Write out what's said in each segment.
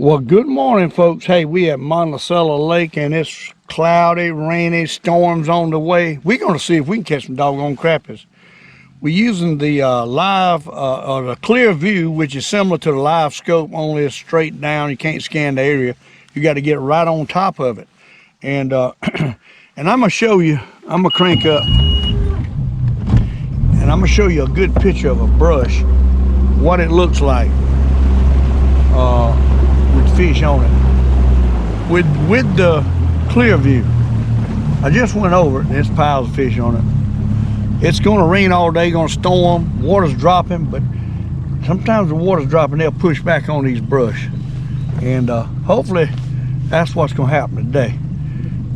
Well, good morning, folks. Hey, we at Monticello Lake, and it's cloudy, rainy, storms on the way. We're going to see if we can catch some doggone crappies. We're using the live, or the clear view, which is similar to the live scope, only it's straight down. You can't scan the area. You got to get right on top of it. And and I'm going to show you, I'm going to crank up, and I'm going to show you a good picture of a brush, what it looks like. With fish on it, with the clear view. I just went over it. There's piles of fish on it. It's going to rain all day, going to storm, water's dropping, but sometimes the water's dropping, they'll push back on these brush, and hopefully that's what's going to happen today.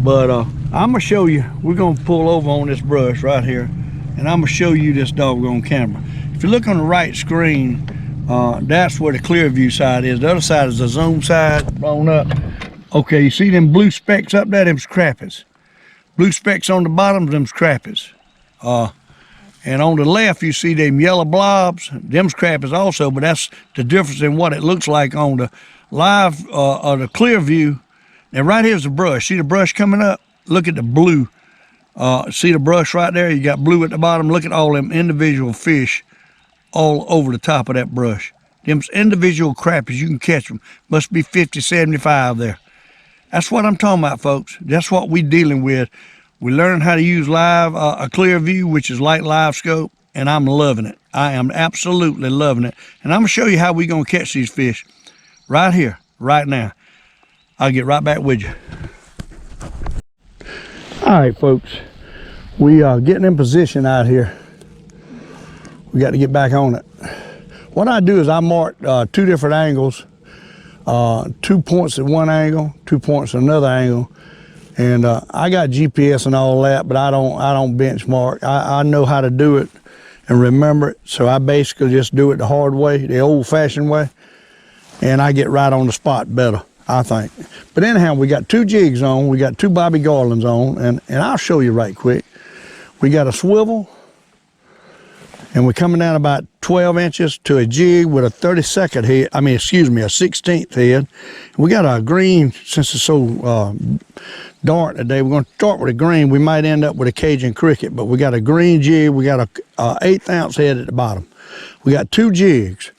But I'm going to show you, we're going to pull over on this brush right here, and I'm going to show you this doggone camera. If you look on the right screen, that's where the clear view side is. The other side is the zoom side, blown up. Okay, you see them blue specks up there? Them's crappies. Blue specks on the bottom, them's crappies. And on the left, you see them yellow blobs. Them's crappies also, but that's the difference in what it looks like on the live or the clear view. Now, right here's the brush. See the brush coming up? Look at the blue. See the brush right there? You got blue at the bottom. Look at all them individual fish all over the top of that brush. Them individual crappies, you can catch them. Must be 50, 75 there. That's what I'm talking about, folks. That's what we dealing with. We learned how to use live, a clear view, which is like live scope, and I'm loving it. I am absolutely loving it. And I'm gonna show you how we gonna catch these fish right here, right now. I'll get right back with you. All right, folks. We are getting in position out here. We got to get back on it. What I do is I mark two different angles, 2 points at one angle, 2 points at another angle, and I got GPS and all that, but I don't benchmark. I know how to do it and remember it, so I basically just do it the hard way, the old-fashioned way, and I get right on the spot better, I think. But anyhow, we got two jigs on, we got two Bobby Garlands on, and I'll show you right quick. We got a swivel, and we're coming down about 12 inches to a jig with a 32nd head, a 16th head. We got a green, since it's so dark today, we're gonna start with a green. We might end up with a Cajun cricket, but we got a green jig, we got a 1/8 ounce head at the bottom. We got two jigs,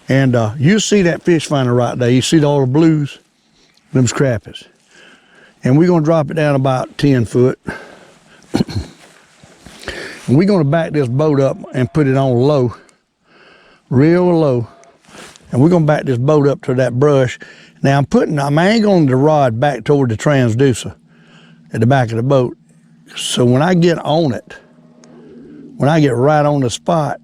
and you see that fish finder right there. You see all the blues? Them's crappies. And we're gonna drop it down about 10 foot. And we're going to back this boat up and put it on low, real low. And we're going to back this boat up to that brush. Now I'm angling the rod back toward the transducer at the back of the boat. So when I get on it, when I get right on the spot,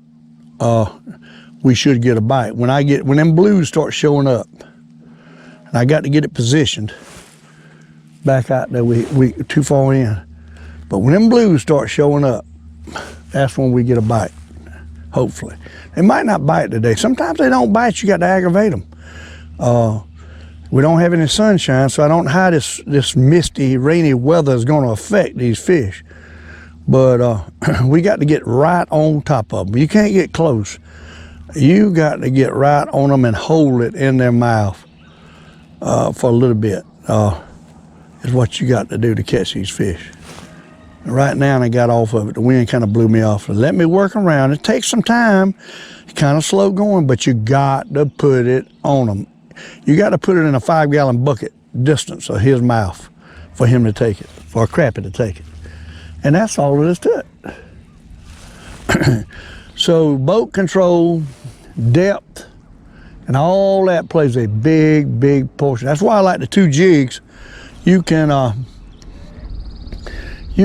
we should get a bite. When them blues start showing up, and I got to get it positioned back out there, we too far in. But when them blues start showing up, that's when we get a bite, hopefully. They might not bite today. Sometimes they don't bite, you got to aggravate them. We don't have any sunshine, so I don't know how this misty, rainy weather is going to affect these fish. But we got to get right on top of them. You can't get close. You got to get right on them and hold it in their mouth for a little bit. Is what you got to do to catch these fish. Right now, I got off of it. The wind kind of blew me off. Let me work around. It takes some time. It's kind of slow going, but you got to put it on them. You got to put it in a 5-gallon bucket distance of his mouth for him to take it, for a crappie to take it. And that's all there is to it. So boat control, depth, and all that plays a big, big portion. That's why I like the two jigs. You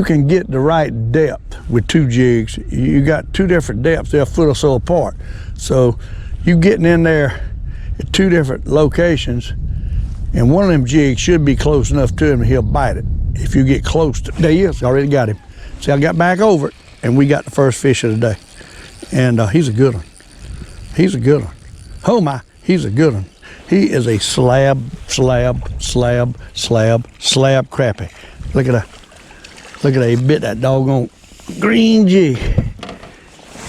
can get the right depth with two jigs. You got two different depths, they're a foot or so apart. So you getting in there at two different locations, and one of them jigs should be close enough to him and he'll bite it. If you get close to, there he is, already got him. See, I got back over it, and we got the first fish of the day. And he's a good one. He's a good one. Oh my, he's a good one. He is a slab crappie. Look at that. Look at that, he bit that doggone green jig.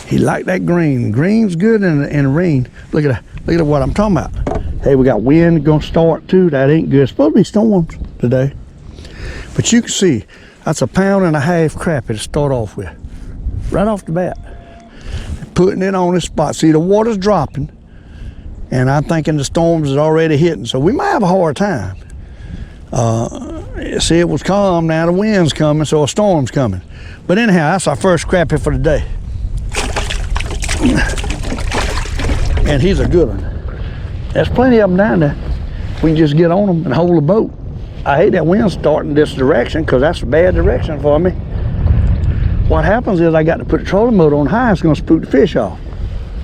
He liked that green. Green's good in the rain. Look at that. Look at what I'm talking about. Hey, we got wind gonna start too. That ain't good. It's supposed to be storms today. But you can see, that's 1.5 pound crappie to start off with. Right off the bat. Putting it on this spot. See, the water's dropping. And I'm thinking the storms is already hitting. So we might have a hard time. See, it was calm. Now the wind's coming, so a storm's coming. But anyhow, that's our first crappie for the day. And he's a good one. There's plenty of them down there. We can just get on them and hold the boat. I hate that wind starting this direction because that's a bad direction for me. What happens is I got to put the trolling motor on high. It's going to spook the fish off.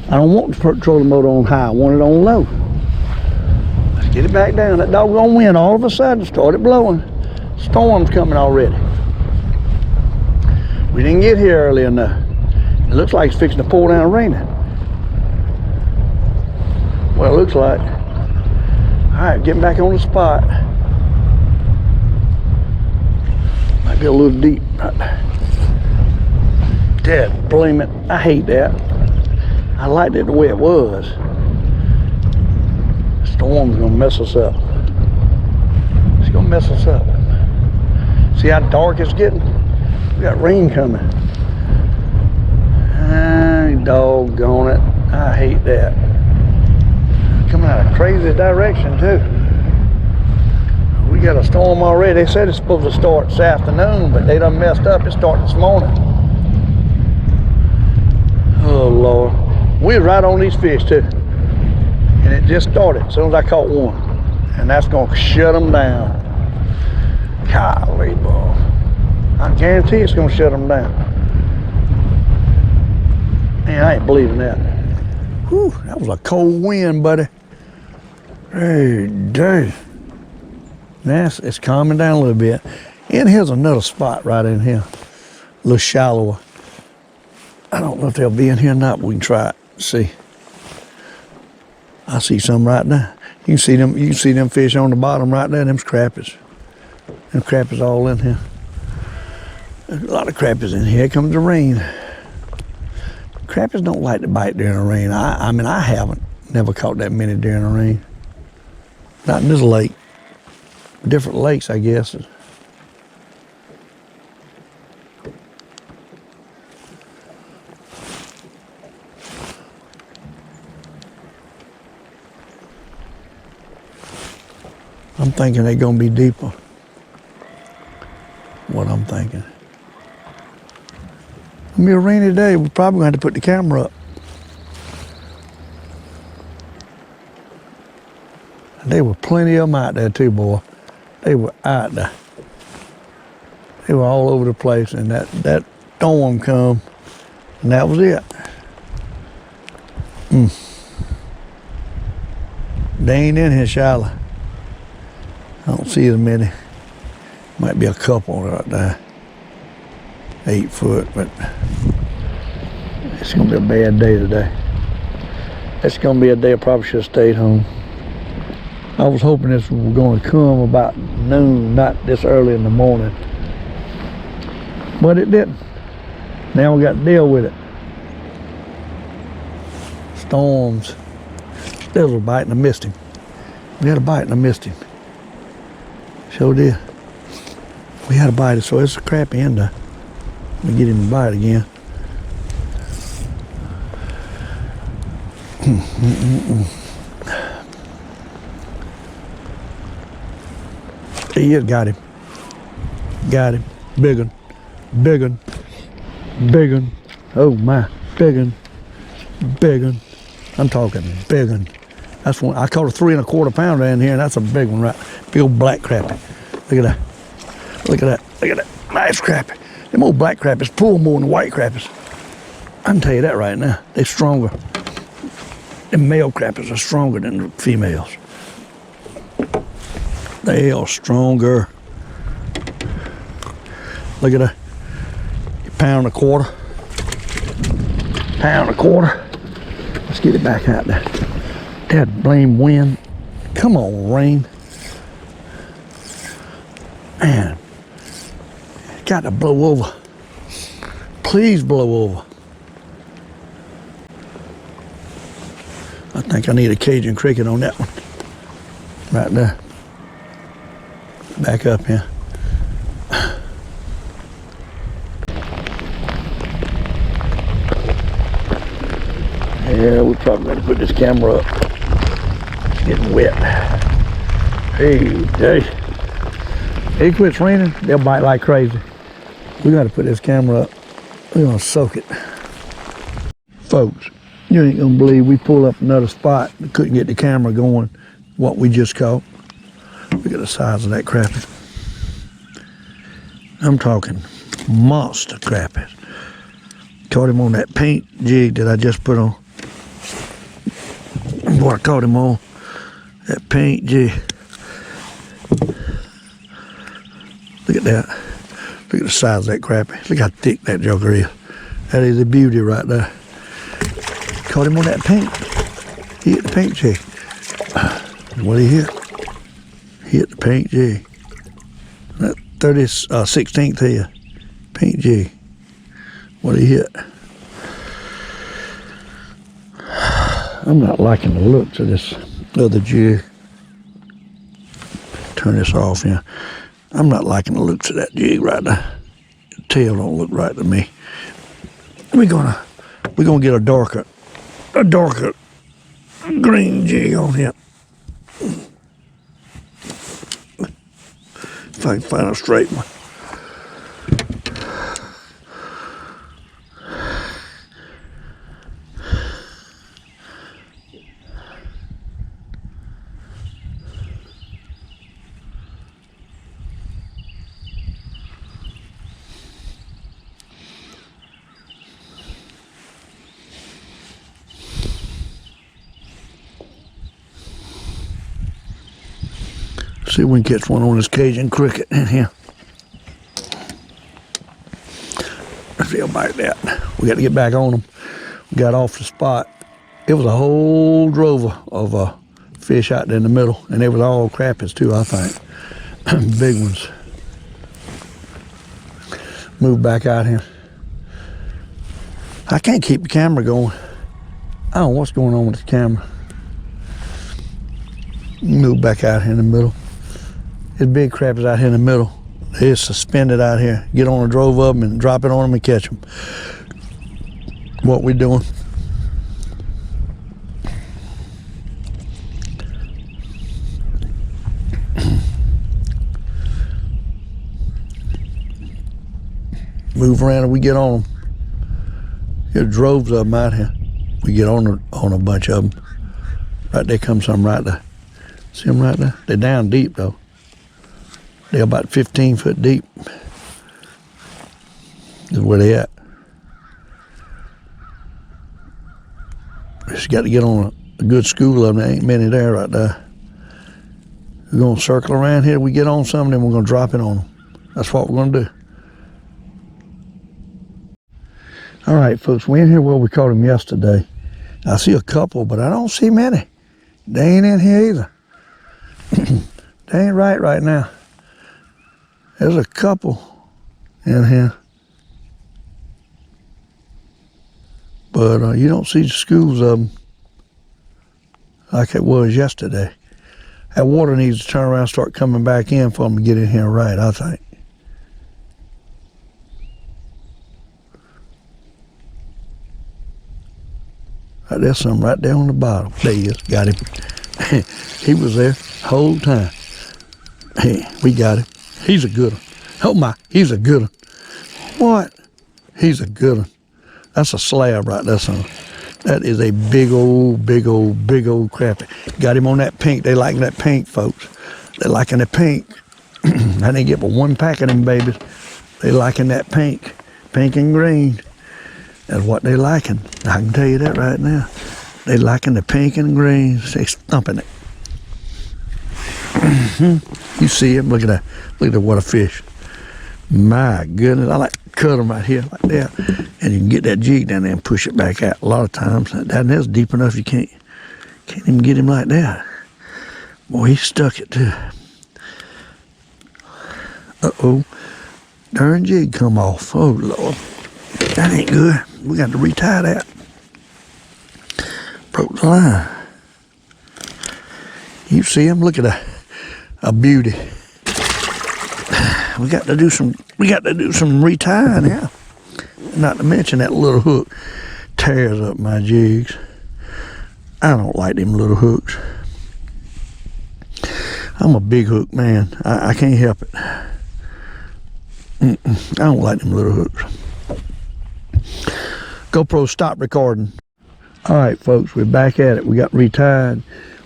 I don't want to put the trolling motor on high. I want it on low. Let's get it back down. That doggone wind all of a sudden started blowing. Storm's coming already. We didn't get here early enough. It looks like it's fixing to pour down raining. Well, it looks like. All right, getting back on the spot. Might be a little deep. Dad, blame it. I hate that. I liked it the way it was. The storm's gonna mess us up. It's gonna mess us up. See how dark it's getting? We got rain coming. Doggone it. I hate that. Coming out of crazy direction too. We got a storm already. They said it's supposed to start this afternoon, but they done messed up. It started this morning. Oh Lord. We were right on these fish too. And it just started as soon as I caught one. And that's gonna shut them down. Golly, boy. I guarantee it's gonna shut them down. Man, I ain't believing that. Whew, that was a cold wind, buddy. Hey, dude. Now it's calming down a little bit. And here's another spot right in here. A little shallower. I don't know if they'll be in here or not, but we can try it. See. I see some right now. You can see them fish on the bottom right there, them's crappies. Them crappies all in here. There's a lot of crappies in here. Here comes the rain. Crappies don't like to bite during the rain. I mean, I haven't never caught that many during the rain. Not in this lake. Different lakes, I guess. I'm thinking they're gonna be deeper. What I'm thinking. It's gonna be a rainy day. We're probably gonna have to put the camera up. There were plenty of them out there too, boy. They were out there. They were all over the place, and that storm come, and that was it. They ain't in here shallow. I don't see as many. Might be a couple right there. 8 foot, but it's gonna be a bad day today. It's gonna be a day I probably should have stayed home. I was hoping this was going to come about noon, not this early in the morning. But it didn't. Now we got to deal with it. Storms. Still was biting, I missed him. We had a bite and I missed him. Sure did. We had a bite, so it's a crappie in there. Let me get him to bite again. He has got him. Got him. Big one. Big one. Big one. Oh my. Big one. Big one. I'm talking big one. That's one. I caught a 3 1/4 pounder in here, and that's a big one, right? Big old black crappie. Look at that. Look at that. Look at that. Nice crappie. Them old black crappies pull more than white crappies. I can tell you that right now. They're stronger. Them male crappies are stronger than the females. They are stronger. Look at that. £1 1/4. £1 1/4. Let's get it back out there. That blame wind. Come on, rain. Man, it got to blow over. Please blow over. I think I need a Cajun cricket on that one. Right there. Back up here. Yeah, we probably better put this camera up. It's getting wet. Hey, Jay. It quits raining, they'll bite like crazy. We gotta put this camera up. We're gonna soak it. Folks, you ain't gonna believe we pulled up another spot and couldn't get the camera going. What we just caught. Look at the size of that crappie. I'm talking monster crappie. Caught him on that paint jig that I just put on. Boy, I caught him on that paint jig. Look at that. Look at the size of that crappie. Look how thick that joker is. That is a beauty right there. Caught him on that paint. He hit the paint jig. What did he hit? He hit the paint jig. That 16th here. Paint jig. What did he hit? I'm not liking the looks of this other jig. Turn this off here. I'm not liking the looks of that jig right there. The tail don't look right to me. We're gonna get a darker green jig on here. If I can find a straight one. See if we can catch one on this Cajun cricket in here. Let's see how bite that. We got to get back on them. We got off the spot. It was a whole drove of fish out there in the middle, and they was all crappies too, I think. Big ones. Move back out here. I can't keep the camera going. I don't know what's going on with the camera. Move back out here in the middle. There's big crappies out here in the middle. They're suspended out here. Get on a drove of them and drop it on them and catch them. What we doing? Move around and we get on them. There's droves of them out here. We get on a bunch of them. Right there comes some right there. See them right there? They're down deep though. They're about 15 foot deep. Is where they at. Just got to get on a good school of them. There ain't many there right there. We're going to circle around here. We get on some, then we're going to drop it on them. That's what we're going to do. All right, folks, we in here where we caught them yesterday. I see a couple, but I don't see many. They ain't in here either. They ain't right now. There's a couple in here. But you don't see the schools of them like it was yesterday. That water needs to turn around and start coming back in for them to get in here right, I think. Right, there's some right there on the bottom. There he is. Got him. He was there the whole time. Hey, we got him. He's a good one. Oh my, he's a good one. What? He's a good one. That's a slab right there, son. That is a big old crappie. Got him on that pink. They liking that pink, folks. They liking the pink. I didn't get but one pack of them babies. They liking that pink. Pink and green. That's what they liking. I can tell you that right now. They liking the pink and green. They stumping it. You see him? Look at that. Look at that, what a fish. My goodness. I like to cut them right here like that. And you can get that jig down there and push it back out. A lot of times, that's deep enough you can't even get him like that. Boy, he stuck it too. Uh-oh. Darn jig come off. Oh, Lord. That ain't good. We got to retie that. Broke the line. You see him? Look at a beauty. We got to do some retying now. Not to mention that little hook tears up my jigs. I don't like them little hooks. I'm a big hook man. I can't help it. I don't like them little hooks. GoPro, stop recording. All right, folks, we're back at it. We got retied.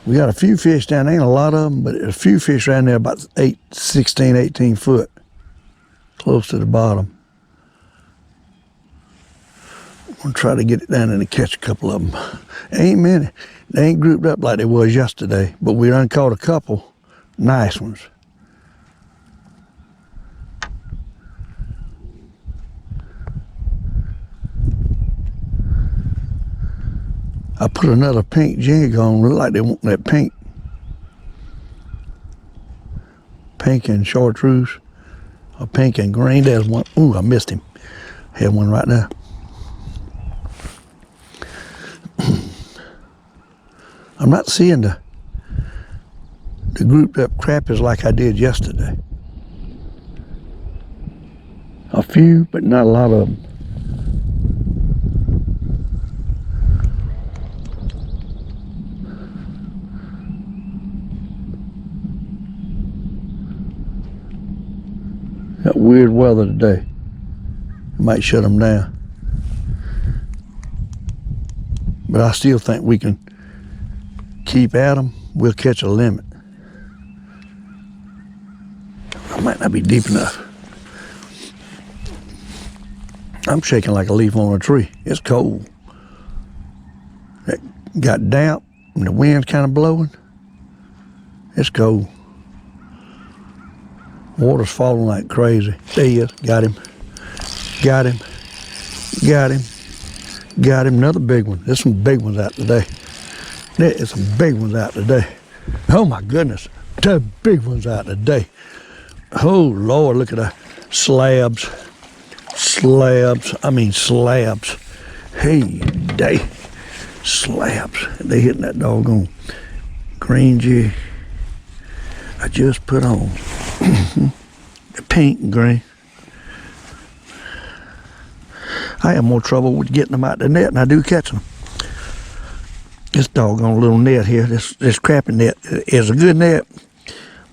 We got a few fish down there. Ain't a lot of them, but a few fish around there about 16, 18 foot. Close to the bottom. I'm going to try to get it down and catch a couple of them. Ain't many. They ain't grouped up like they was yesterday, but we done caught a couple nice ones. I put another pink jig on. Look like they want that pink. Pink and chartreuse. Or pink and green. There's one. Ooh, I missed him. Had one right there. I'm not seeing the grouped up crappies like I did yesterday. A few, but not a lot of them. Got weird weather today. Might shut them down. But I still think we can keep at them. We'll catch a limit. I might not be deep enough. I'm shaking like a leaf on a tree. It's cold. It got damp and the wind's kind of blowing. It's cold. Water's falling like crazy. There he is. Got him. Got him. Got him. Got him. Another big one. There's some big ones out today. There is some big ones out today. Oh my goodness. The big ones out today. Oh Lord, look at the slabs. Slabs. I mean slabs. Hey day. Slabs. They hitting that doggone green jig I just put on. The pink and green. I have more trouble with getting them out the net than I do catching them. This doggone little net here, this crappie net is a good net,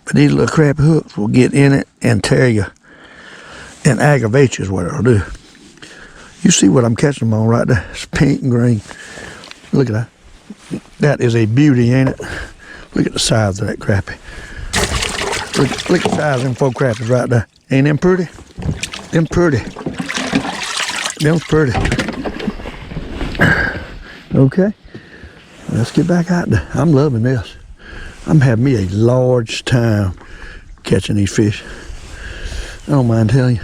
but these little crappie hooks will get in it and tear you and aggravate you is what it'll do. You see what I'm catching them on right there? It's pink and green. Look at that. That is a beauty, ain't it? Look at the size of that crappie. Look at the size of them 4 crappies right there. Ain't them pretty? Them pretty. Them's pretty. Okay. Let's get back out there. I'm loving this. I'm having me a large time catching these fish. I don't mind telling you.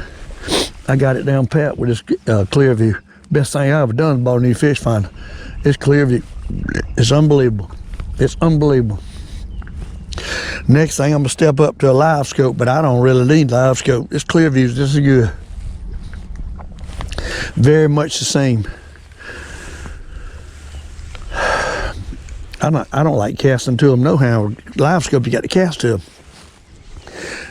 I got it down pat with this clear view. Best thing I ever done is bought a new fish finder. It's clear view. It's unbelievable. It's unbelievable. Next thing, I'm gonna step up to a live scope, but I don't really need live scope. This clear view is just as good. Very much the same. I don't like casting to them no how. Live scope, you got to cast to them.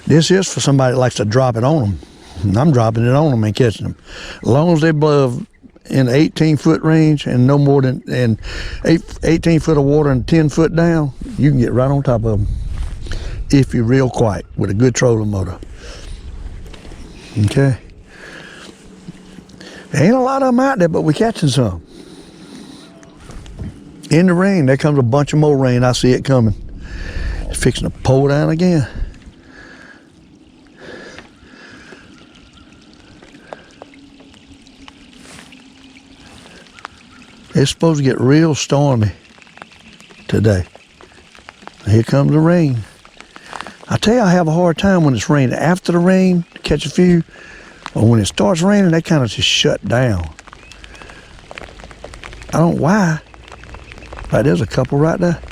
This is for somebody that likes to drop it on them. And I'm dropping it on them and catching them. As long as they're above in the 18-foot range and no more than 18 foot of water and 10 foot down, you can get right on top of them if you're real quiet with a good trolling motor. Okay. There ain't a lot of them out there, but we're catching some. In the rain, there comes a bunch of more rain. I see it coming. It's fixing to pour down again. It's supposed to get real stormy today. Here comes the rain. I tell you, I have a hard time when it's raining. After the rain, catch a few. Or when it starts raining, they kind of just shut down. I don't know why. Right there's a couple right there.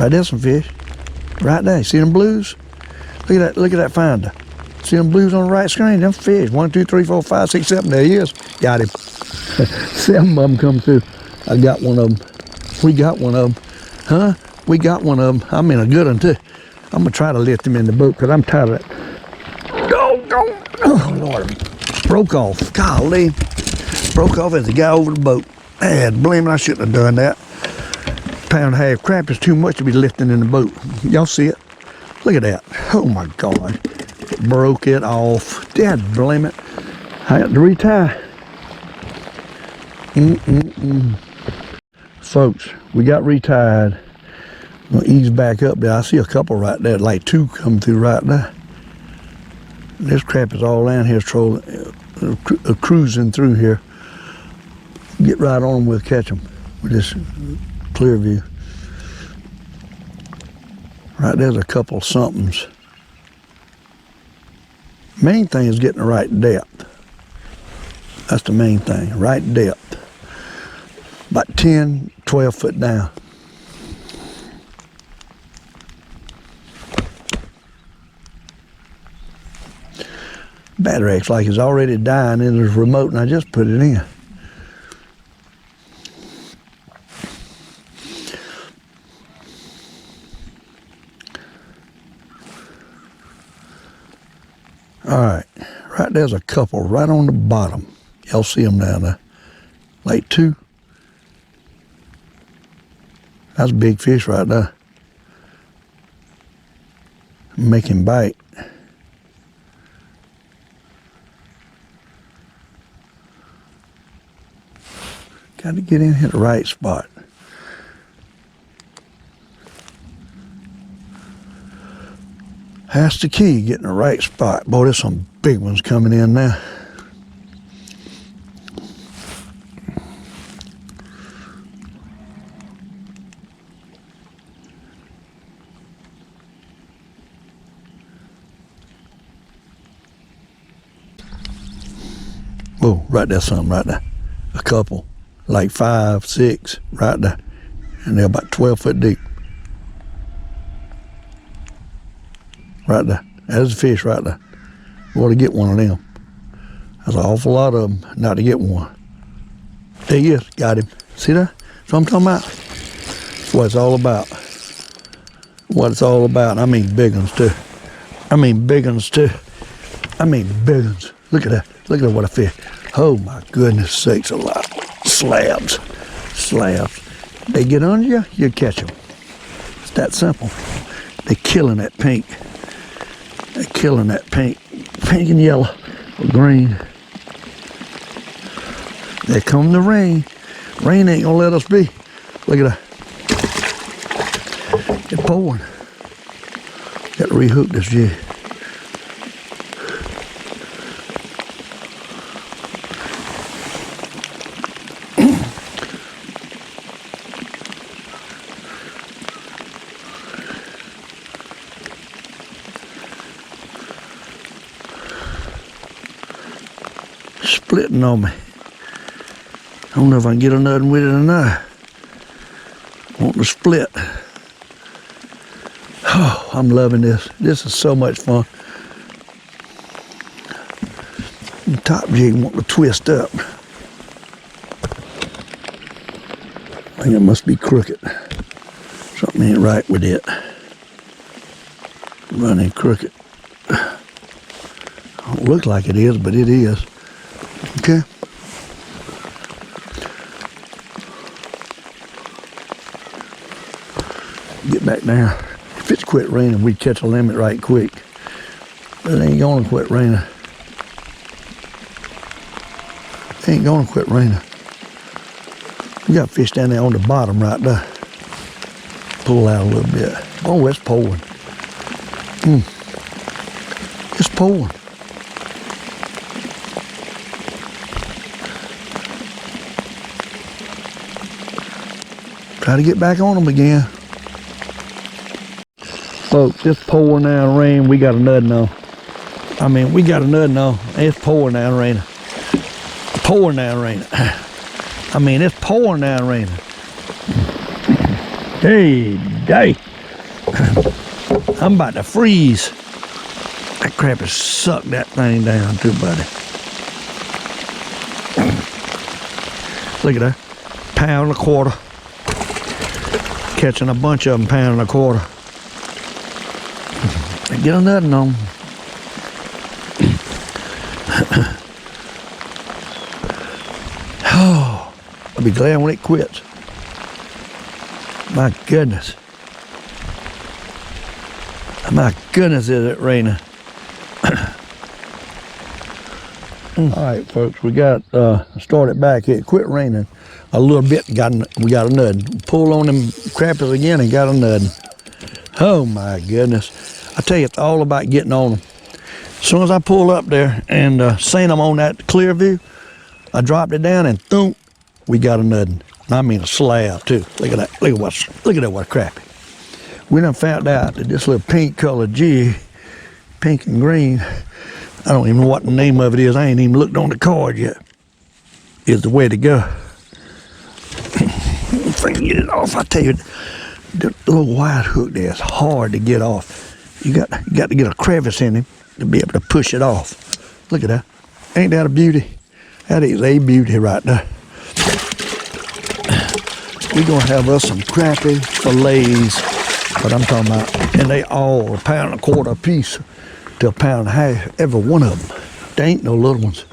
Right there's some fish. Right there. See them blues? Look at that finder. See them blues on the right screen? Them fish. 1, 2, 3, 4, 5, 6, 7. There he is. Got him. 7 of them come through. I got one of them. We got one of them. Huh? We got one of them. I mean, a good one too. I'm gonna try to lift him in the boat because I'm tired of that. Oh Lord, broke off. Golly, broke off as he got over the boat. Dad, blame it, I shouldn't have done that. Pound and a half crap is too much to be lifting in the boat. Y'all see it? Look at that. Oh my God, broke it off. Dad, blame it. I had to retie. Folks, we got retied. I'm gonna ease back up there. I see a couple right there, like two coming through right there. This crap is all down here trolling, cruising through here. Get right on them, we'll catch them with this clear view. Right there's a couple somethings. Main thing is getting the right depth. That's the main thing, right depth. About 10, 12 foot down. Battery acts like it's already dying in this remote and I just put it in. All right, right there's a couple right on the bottom. Y'all see them down there, like two. That's a big fish right there. Make him bite. Got to get in here the right spot. That's the key, getting the right spot. Boy, there's some big ones coming in now. Oh, right there, something right there. A couple, like 5, 6, right there. And they're about 12 foot deep. Right there. There's a fish right there. We ought to get one of them. There's an awful lot of them not to get one. There he is. Got him. See that? That's what I'm talking about. That's what it's all about. What it's all about. I mean big ones too. I mean big ones too. I mean big ones. Look at that. Look at what a fish. Oh my goodness sakes alive. Slabs. Slabs. They get under you, you catch them. It's that simple. They're killing that pink. They're killing that pink. Pink and yellow or green. There come the rain. Rain ain't gonna let us be. Look at that. It's pouring. Got to rehook this jig. Splitting on me. I don't know if I can get another with it or not. Want to split. Oh, I'm loving this. This is so much fun. The top jig want to twist up. I think it must be crooked. Something ain't right with it. Running crooked. Don't look like it is, but it is. Okay. Get back down. If it's quit raining, we'd catch a limit right quick. But it ain't gonna quit raining. It ain't gonna quit raining. We got fish down there on the bottom right there. Pull out a little bit. Oh, it's pouring. It's pouring. Try to get back on them again. Folks, it's pouring down rain. We got a nut now. I mean, we got a nut now. It's pouring down raining. Pouring down raining. I mean, it's pouring down raining. Hey, day. I'm about to freeze. That crap has sucked that thing down too, buddy. Look at that. £1.25. Catching a bunch of them, £1.25. Get a nutting on them. Oh, I'll be glad when it quits. My goodness. My goodness, is it raining. All right, folks, we got started back. It quit raining a little bit. We got a nut. Pull on them crappies again and got a nut. Oh my goodness! I tell you, it's all about getting on them. As soon as I pull up there and seen them on that clear view, I dropped it down and boom, we got a nut. I mean a slab too. Look at that. Look at that. What crappie. We done found out that this little pink colored jig, pink and green, I don't even know what the name of it is. I ain't even looked on the card yet. Is the way to go. If I can get it off, I tell you, the little wide hook there is hard to get off. You got to get a crevice in him to be able to push it off. Look at that. Ain't that a beauty? That is a beauty right there. We're gonna have us some crappie fillets. What I'm talking about, and they all £1.25 a piece to £1.50, every one of them. They ain't no little ones.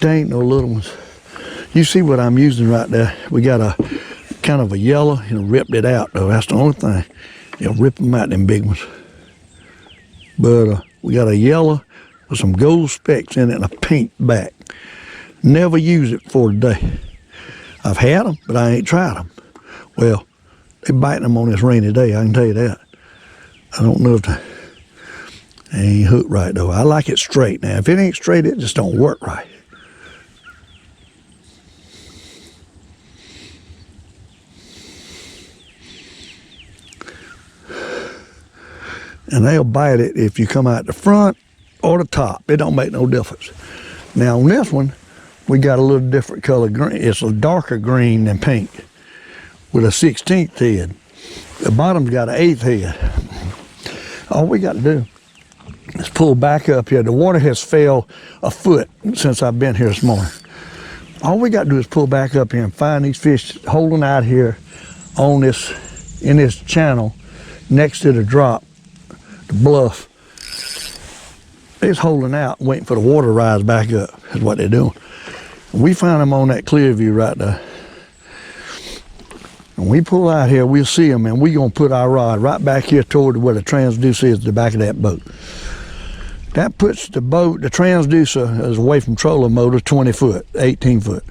They ain't no little ones. You see what I'm using right there? We got a kind of a yellow, ripped it out though. That's the only thing. You'll rip them out, them big ones. But we got a yellow with some gold specks in it and a pink back. Never use it for today. I've had them, but I ain't tried them. Well, they're biting them on this rainy day, I can tell you that. I don't know if they ain't hooked right though. I like it straight. Now, if it ain't straight, it just don't work right. And they'll bite it if you come out the front or the top. It don't make no difference. Now on this one, we got a little different color green. It's a darker green than pink, with a 16th head. The bottom's got an 8th head. All we got to do is pull back up here. The water has fell a foot since I've been here this morning. All we got to do is pull back up here and find these fish holding out here on this, in this channel next to the drop, the bluff. They're just holding out, waiting for the water to rise back up, is what they're doing. We find them on that clear view right there. When we pull out here, we'll see them, and we're going to put our rod right back here toward where the transducer is, the back of that boat. That puts the boat, the transducer is away from trolling motor 20 foot, 18 foot.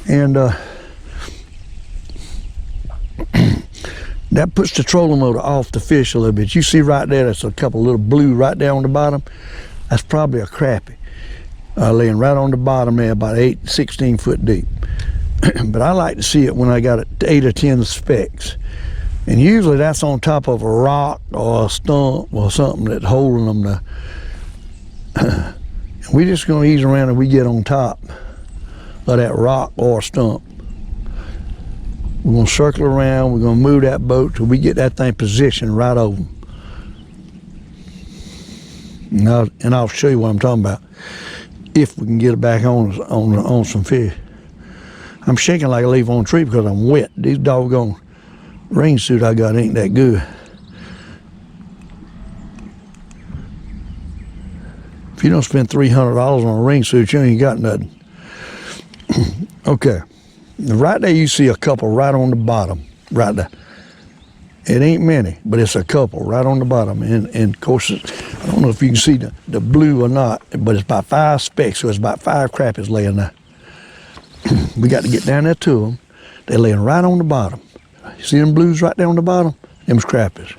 And that puts the trolling motor off the fish a little bit. You see right there, there's a couple little blue right there on the bottom. That's probably a crappie. Laying right on the bottom there, about 16 foot deep. But I like to see it when I got 8 or 10 specks. And usually that's on top of a rock or a stump or something that's holding them to. We're just gonna ease around and we get on top of that rock or stump. We're gonna circle around, we're gonna move that boat till we get that thing positioned right over them. And I'll show you what I'm talking about, if we can get it back on some fish. I'm shaking like a leaf on a tree because I'm wet. These doggone rain suit I got ain't that good. If you don't spend $300 on a rain suit, you ain't got nothing. Okay, right there you see a couple right on the bottom, right there. It ain't many, but it's a couple right on the bottom. And of course, I don't know if you can see the blue or not, but it's about 5 specks, so it's about 5 crappies laying there. We got to get down there to them. They're laying right on the bottom. You see them blues right there on the bottom? Them's crappies.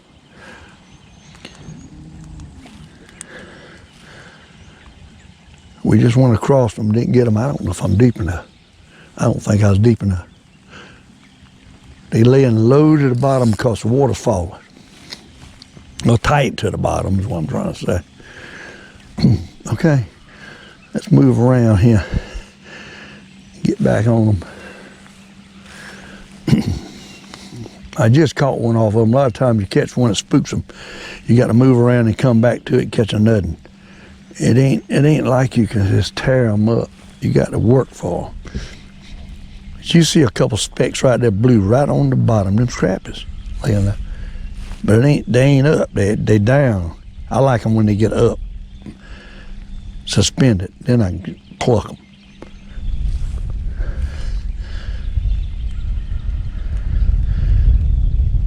We just went across them, didn't get them. I don't know if I'm deep enough. I don't think I was deep enough. They laying low to the bottom because the water's falling. No, tight to the bottom is what I'm trying to say. Okay, let's move around here. Get back on them. I just caught one off of them. A lot of times you catch one that spooks them. You got to move around and come back to it and catch a nutting. It ain't like you can just tear them up. You got to work for them. You see a couple specks right there, blue, right on the bottom. Them crappies laying there. But they ain't up. They down. I like them when they get up, suspended. Then I can pluck them.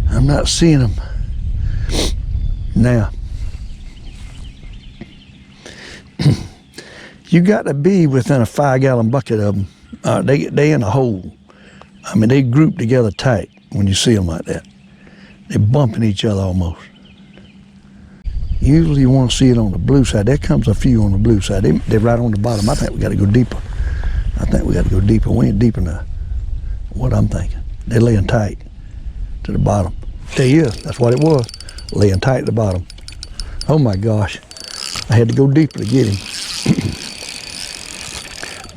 I'm not seeing them now. You got to be within a 5-gallon bucket of them. They in a hole. I mean, they group together tight when you see them like that. They're bumping each other almost. Usually you want to see it on the blue side. There comes a few on the blue side. They're right on the bottom. I think we got to go deeper. We ain't deep enough. What I'm thinking. They're laying tight to the bottom. There he is. That's what it was. Laying tight at the bottom. Oh my gosh. I had to go deeper to get him.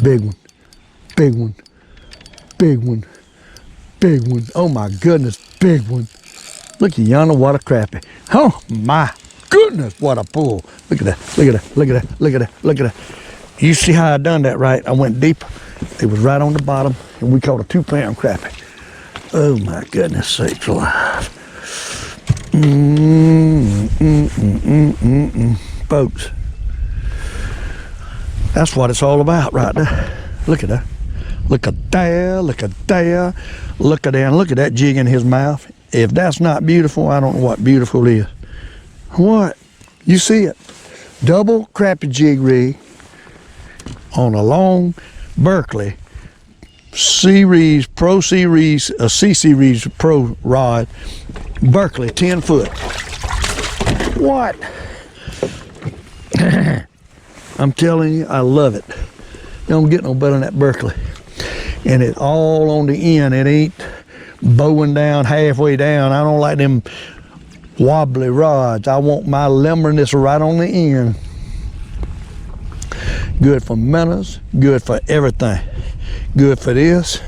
Big one. Big one. Big one. Big one. Oh my goodness. Big one. Look at yonder, what a crappie. Oh my goodness, what a pull. Look at that, look at that, look at that, look at that, look at that. You see how I done that, right? I went deep. It was right on the bottom, and we caught a 2-pound crappie. Oh my goodness sakes alive. Folks, that's what it's all about right there. Look at that. Look at there, look at there, look at there, look at that jig in his mouth. If that's not beautiful, I don't know what beautiful is. What? You see it. Double crappie jig rig on a long Berkeley Series, Pro Series, a C Series Pro rod, Berkeley, 10 foot. What? I'm telling you, I love it. Don't get no better than that Berkeley. And it's all on the end. It ain't bowing down halfway down. I don't like them wobbly rods. I want my limberness right on the end. Good for minnows, good for everything. Good for this.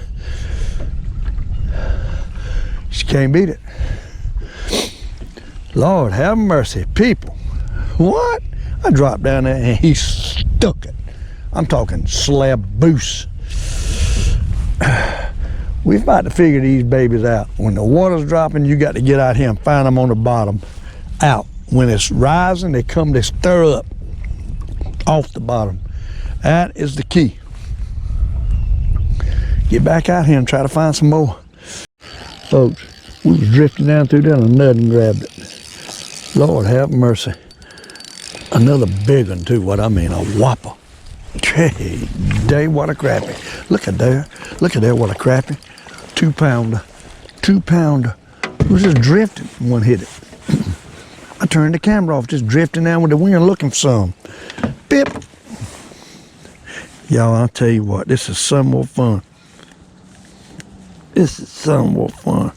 You can't beat it. Lord have mercy, people. What? I dropped down there and he stuck it. I'm talking slab boost. We're about to figure these babies out. When the water's dropping, you got to get out here and find them on the bottom. Out. When it's rising, they stir up off the bottom. That is the key. Get back out here and try to find some more. Folks, we was drifting down through there and another grabbed it. Lord have mercy. Another big one too, what I mean, a whopper. Hey, day, what a crappie. Look at there, what a crappie. 2-pounder, 2-pounder. It was just drifting, one hit it. I turned the camera off, just drifting down with the wind looking for some. Bip. Y'all, I'll tell you what, this is some more fun. This is some more fun.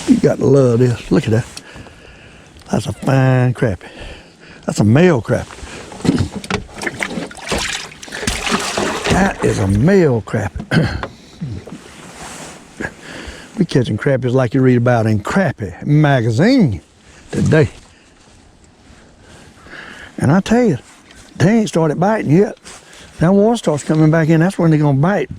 You got to love this. Look at that. That's a fine crappie. That's a male crappie. That is a male crappie. We catching crappies like you read about in Crappie magazine today. And I tell you, they ain't started biting yet. Now water starts coming back in, that's when they're gonna bite.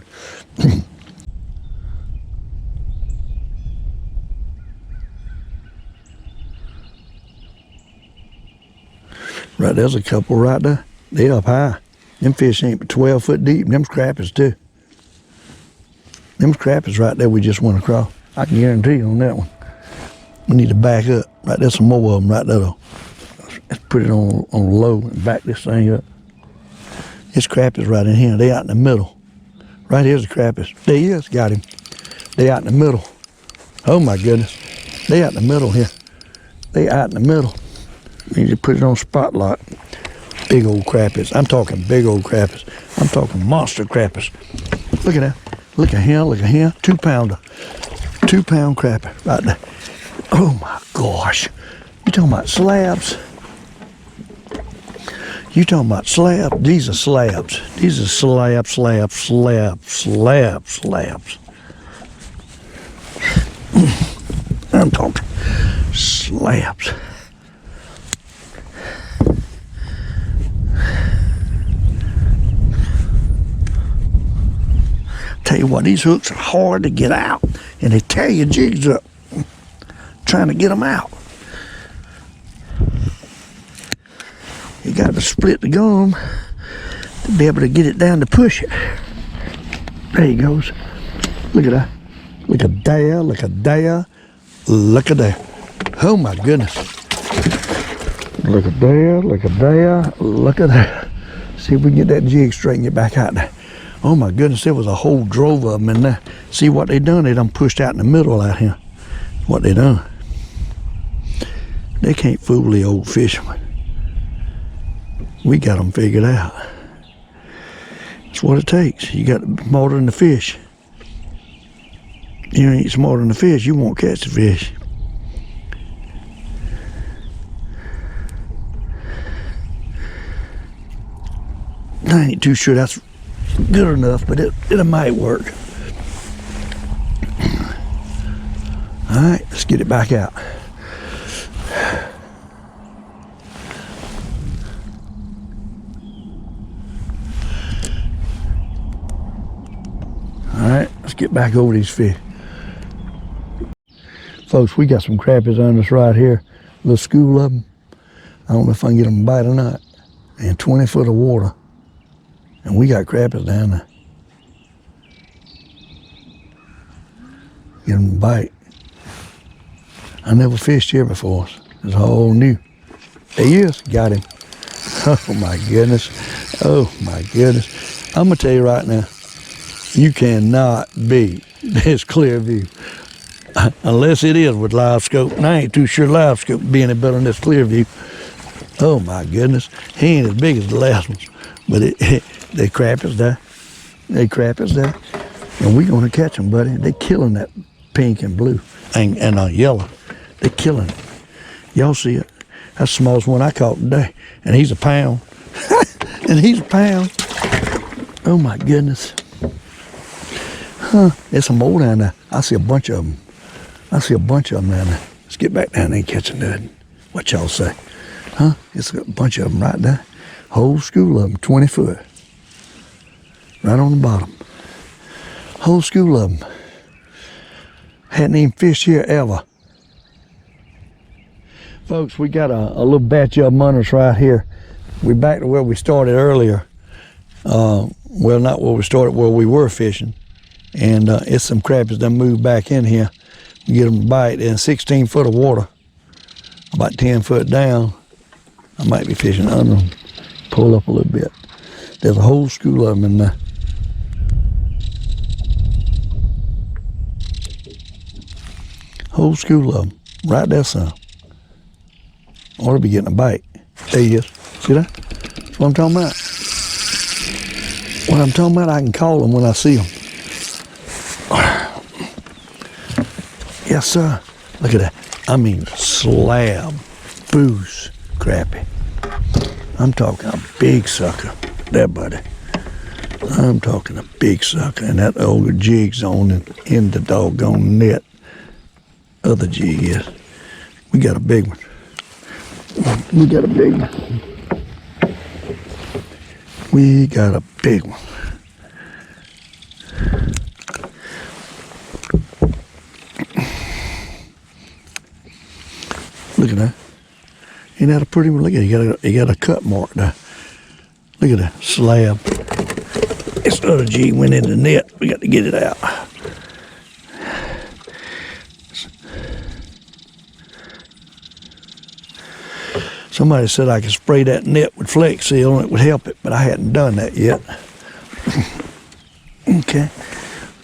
Right, there's a couple right there. They up high. Them fish ain't but 12 foot deep. Them's crappies too. Them's crappies right there we just went across. I can guarantee you on that one. We need to back up. Right, there's some more of them right there though. Let's put it on low and back this thing up. It's crappies right in here. They out in the middle. Right here's the crappies. There he is, got him. They out in the middle. Oh my goodness. They out in the middle here. They out in the middle. We need to put it on spotlight. Big old crappies. I'm talking big old crappies. I'm talking monster crappies. Look at that. Look at him, look at him. 2-pounder. 2-pound crappie right there. Oh my gosh. You talking about slabs? You talking about slabs? These are slabs. These are slabs. I'm talking slabs. Tell you what, these hooks are hard to get out, and they tear your jigs up trying to get them out. You got to split the gum to be able to get it down to push it. There he goes. Look at that. Look at there, look at there, look at there. Oh my goodness. Look at there, look at there, look at there. See if we can get that jig straight and get back out there. Oh my goodness, there was a whole drove of them in there. See what they done? They done pushed out in the middle out here. What they done. They can't fool the old fisherman. We got them figured out. That's what it takes. You got to be smarter than the fish. You ain't smarter than the fish, you won't catch the fish. I ain't too sure that's good enough, but it might work. All right, let's get it back out. All right, let's get back over these fish. Folks, we got some crappies on us right here. A little school of them. I don't know if I can get them to bite or not. And 20 foot of water. And we got crappies down there. Get them to bite. I never fished here before. It's all new. There he is. Got him. Oh my goodness. Oh my goodness. I'm going to tell you right now. You cannot beat this clear view. Unless it is with live scope. And I ain't too sure live scope be any better than this clear view. Oh my goodness. He ain't as big as the last ones. But they crappies there. They crappies there. And we gonna catch them, buddy. They killing that pink and blue and yellow. They killing it. Y'all see it? That's the smallest one I caught today. And he's a pound. And he's a pound. Oh my goodness. Huh, there's some more down there. I see a bunch of them. I see a bunch of them down there. Let's get back down there and catch nothing. What y'all say? Huh? It's a bunch of them right there. Whole school of them, 20 foot. Right on the bottom. Whole school of them. Hadn't even fished here ever. Folks, we got a little batch of them on us right here. We're back to where we started earlier. Well, not where we started, where we were fishing. And it's some crappies that moved back in here. We get them to bite in 16 foot of water. About 10 foot down. I might be fishing under them. Pull up a little bit. There's a whole school of them in there. Whole school of them. Right there, son. Ought to be getting a bite. There he is. See that? That's what I'm talking about. What I'm talking about, I can call them when I see them. Yes, sir. Look at that. I mean, slab, booze, crappie. I'm talking a big sucker. There, buddy. I'm talking a big sucker. And that old jig's on in the doggone net. Other jig is. We got a big one. We got a big one. We got a big one. Look at that. Ain't that a pretty one? Look at it. He got a cut mark there. Look at that slab. This other jig went in the net. We got to get it out. Somebody said I could spray that net with Flex Seal and it would help it, but I hadn't done that yet. Okay,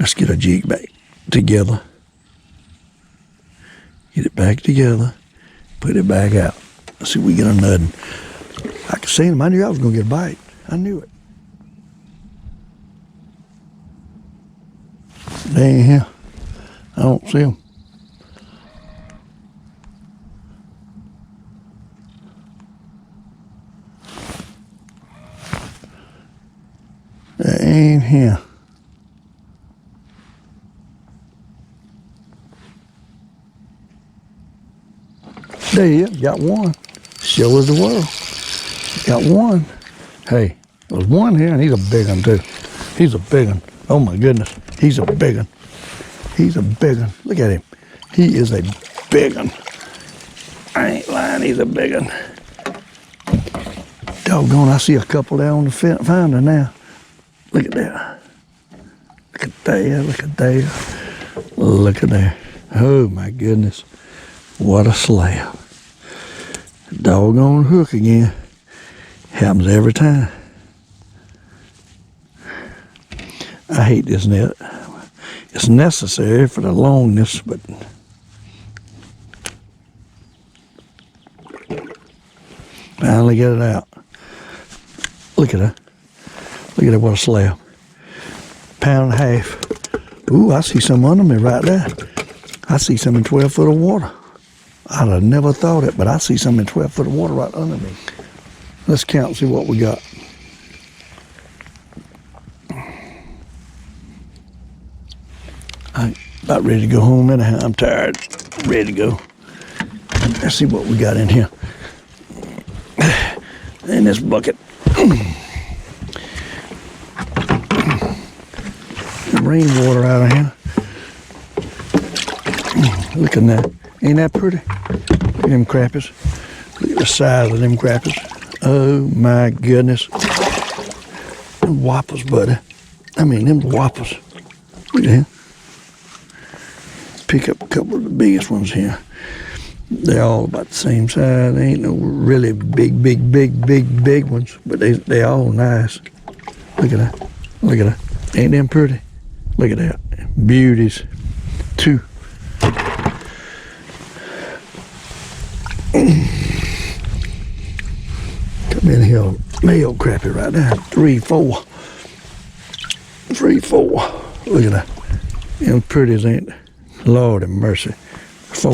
let's get our jig back together. Get it back together. Put it back out. Let's see if we get a nuddin. I could see him. I knew I was going to get a bite. I knew it. They ain't here. I don't see him. They ain't here. There he is. Got one. Show us the world. Got one. Hey, there's one here, and he's a big one too. He's a big one. Oh my goodness, he's a big one. He's a big one. Look at him. He is a big one. I ain't lying, he's a big one. Doggone, I see a couple there on the finder now. Look at that. Look at there, look at there. Look at there. Oh my goodness. What a slab. Doggone hook again. Happens every time. I hate this net. It's necessary for the longness, but finally get it out. Look at that. Look at that, what a slab. Pound and a half. Ooh, I see some under me right there. I see some in 12 foot of water. I'd have never thought it, but I see some in 12 foot of water right under me. Let's count and see what we got. I'm about ready to go home anyhow. I'm tired. Ready to go. Let's see what we got in here. In this bucket. Rainwater out of here. Look at that. Ain't that pretty? Look at them crappies. Look at the size of them crappies. Oh my goodness. Them whoppers, buddy. I mean, them whoppers. Look at him. Pick up a couple of the biggest ones here. They're all about the same size. They ain't no really big ones, but they all nice. Look at that. Look at that. Ain't them pretty? Look at that. Beauties. Two. Come in here. Male crappie right there. 3, 4. 3, 4. Look at that. Them pretties, ain't they? Lord have mercy. 4.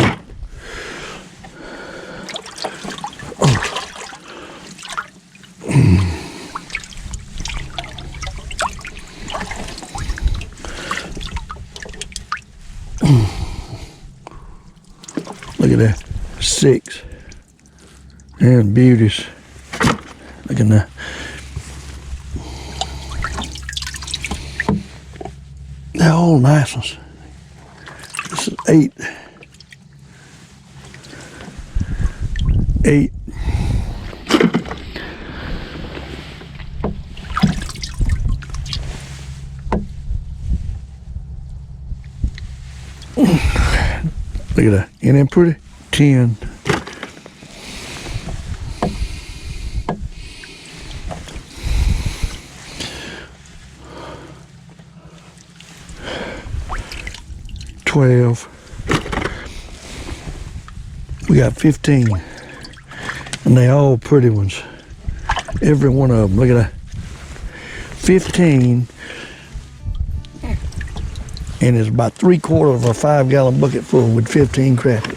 Look at that. 6. And beauties. Look at that. They're all nice ones. This is 8. 8. Look at that. Ain't that pretty? 10. We got 15, and they all pretty ones. Every one of them. Look at that. 15, and it's about 3/4 of a 5-gallon bucket full with 15 crappie.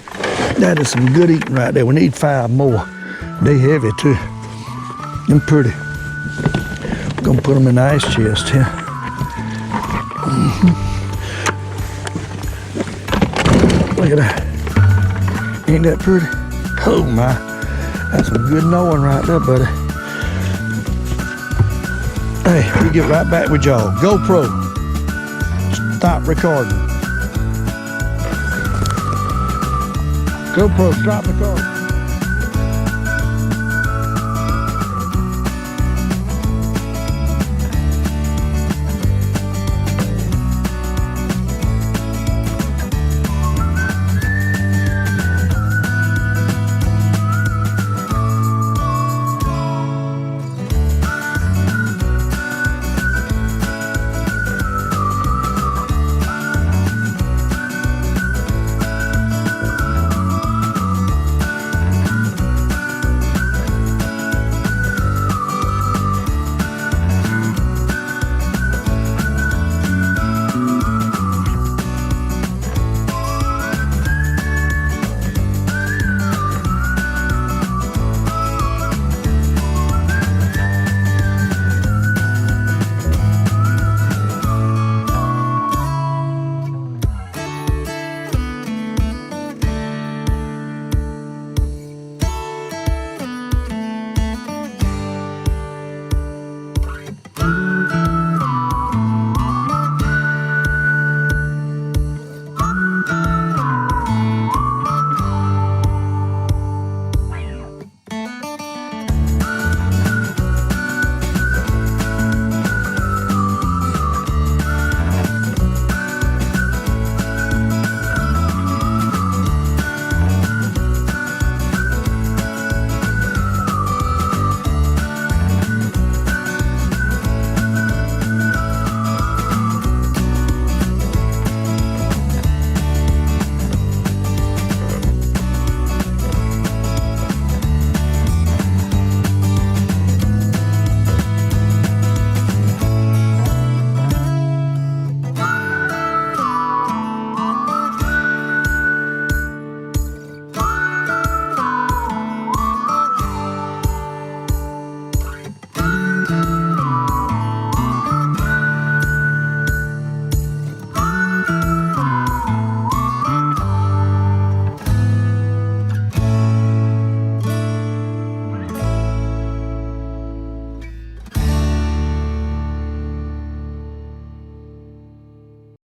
That is some good eating right there. We need 5 more. They heavy too. Them pretty. We're gonna put them in the ice chest here. Look at that. Ain't that pretty? Oh my. That's some good knowing right there, buddy. Hey, we get right back with y'all. GoPro. Stop recording. GoPro, stop recording.